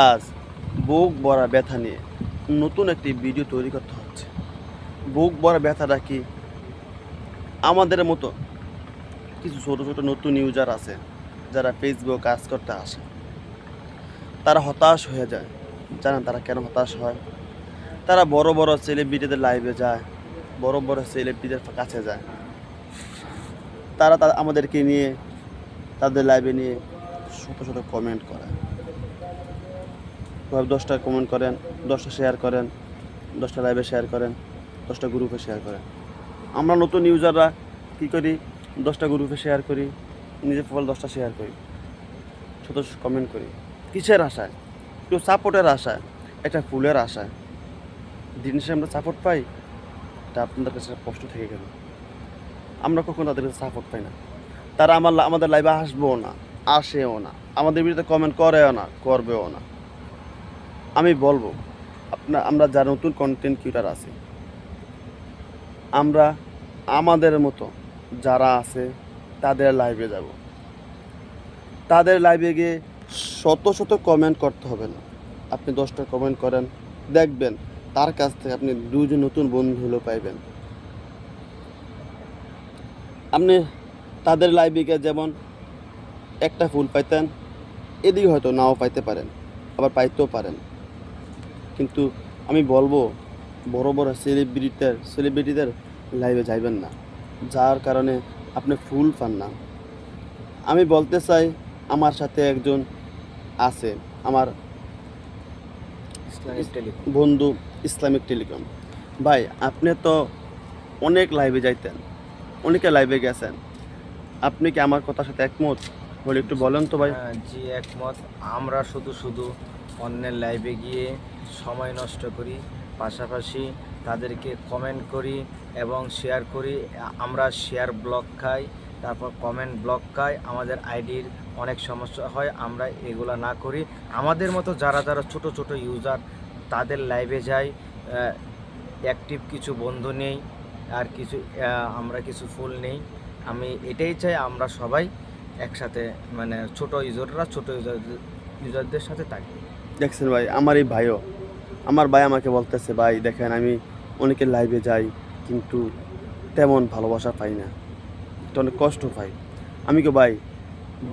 আজ বুক ভরা ব্যথা নিয়ে নতুন একটি ভিডিও তৈরি করতে হচ্ছে। বুক ভরা ব্যথাটা কি? আমাদের মতো কিছু ছোট ছোট নতুন ইউজার আছে যারা ফেসবুক কাজ করতে আসে, তারা হতাশ হয়ে যায়। জানেন তারা কেন হতাশ হয়? তারা বড় বড় সেলিব্রিটিদের লাইভে যায়, বড় বড় সেলিব্রিটিদের কাছে যায়, তারা আমাদেরকে নিয়ে তাদের লাইভে নিয়ে শত শত কমেন্ট করে। 10টা কমেন্ট করেন, 10টা শেয়ার করেন, 10টা লাইভে শেয়ার করেন, 10টা গ্রুপে শেয়ার করেন। আমরা নতুন ইউজাররা কী করি? 10টা গ্রুপে শেয়ার করি, নিজের প্রোফাইল 10টা শেয়ার করি, শত কমেন্ট করি। কিসের আশায়? কেউ সাপোর্টের আশায়, একটা ফুলের আশায়। দিন শেষে আমরা সাপোর্ট পাই, এটা আপনাদের কাছে কষ্ট থেকে গেল। আমরা কখনো তাদের কাছে সাপোর্ট পাই না। তারা আমাদের লাইভে আসবেও না, আসেও না, আমাদের বিরুদ্ধে কমেন্ট করেও না, করবেও না। আমি বলবো আমরা যারা নতুন কন্টেন্ট ক্রিয়েটার আছি, আমরা আমাদের মতো যারা আছে তাদের লাইভে যাব। তাদের লাইভে গিয়ে শত শত কমেন্ট করতে হবে না। আপনি 10টা কমেন্ট করেন, দেখবেন তার কাছ থেকে আপনি 2জন নতুন বন্ধু হলেও পাইবেন। আপনি তাদের লাইভে গিয়ে যেমন একটা ফুল পাইতেন, এদিকে হয়তো নাও পাইতে পারেন, আবার পাইতেও পারেন। কিন্তু আমি বলবো বড় বড় সেলিব্রিটিদের লাইভে যাইবেন না, যার কারণে আপনি ফুল পান না। আমি বলতে চাই, আমার সাথে একজন আছে, আমার বন্ধু ইসলামিক টেলিকম ভাই। আপনি তো অনেক লাইভে যাইতেন, অনেকে লাইভে গেছেন, আপনি কি আমার কথার সাথে একমত? বলে একটু বলেন তো ভাই। জি, একমত। আমরা শুধু অন্যের লাইভে গিয়ে সময় নষ্ট করি, পাশাপাশি তাদেরকে কমেন্ট করি এবং শেয়ার করি। আমরা শেয়ার ব্লক খাই, তারপর কমেন্ট ব্লক খাই, আমাদের আইডির অনেক সমস্যা হয়। আমরা এগুলা না করি। আমাদের মতো যারা ছোট ছোট ইউজার তাদের লাইভে যাই, অ্যাক্টিভ কিছু বন্ধু নেই, আর আমরা কিছু ফুল নেই। আমি এটাই চাই আমরা সবাই একসাথে, মানে ছোট ইউজারদের সাথে থাকি। দেখছেন ভাই, আমার এই ভাইও, আমার ভাই আমাকে বলতেছে, ভাই দেখেন আমি অনেকের লাইভে যাই কিন্তু তেমন ভালোবাসা পাই না, একটু অনেক কষ্ট পাই। আমি কি ভাই,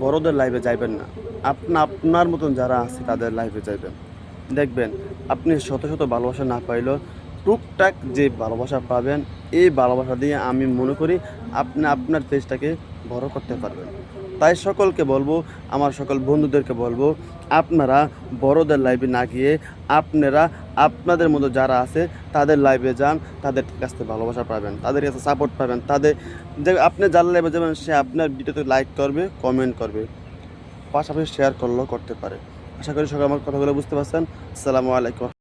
বড়দের লাইভে যাইবেন না, আপনার মতন যারা আছে তাদের লাইভে যাইবেন। দেখবেন আপনি শত শত ভালোবাসা না পাইলেও টুকটাক যে ভালোবাসা পাবেন, এই ভালোবাসা দিয়ে আমি মনে করি আপনি আপনার পেজটাকে বড় করতে পারবেন। তাই সকলকে বলবো, আমার সকল বন্ধুদেরকে বলবো, আপনারা বড়দের লাইভে না গিয়ে আপনারা আপনাদের মতো যারা আছে তাদের লাইভে যান, তাদের কাছ থেকে ভালোবাসা পাবেন, তাদের কাছে সাপোর্ট পাবেন। তাদের যে আপনি যার লাইভে যাবেন সে আপনার ভিডিওতে লাইক করবে, কমেন্ট করবে, পাশাপাশি শেয়ার করলেও করতে পারে। আশা করি সবাই আমার কথাগুলো বুঝতে পারছেন। আসসালামু আলাইকুম।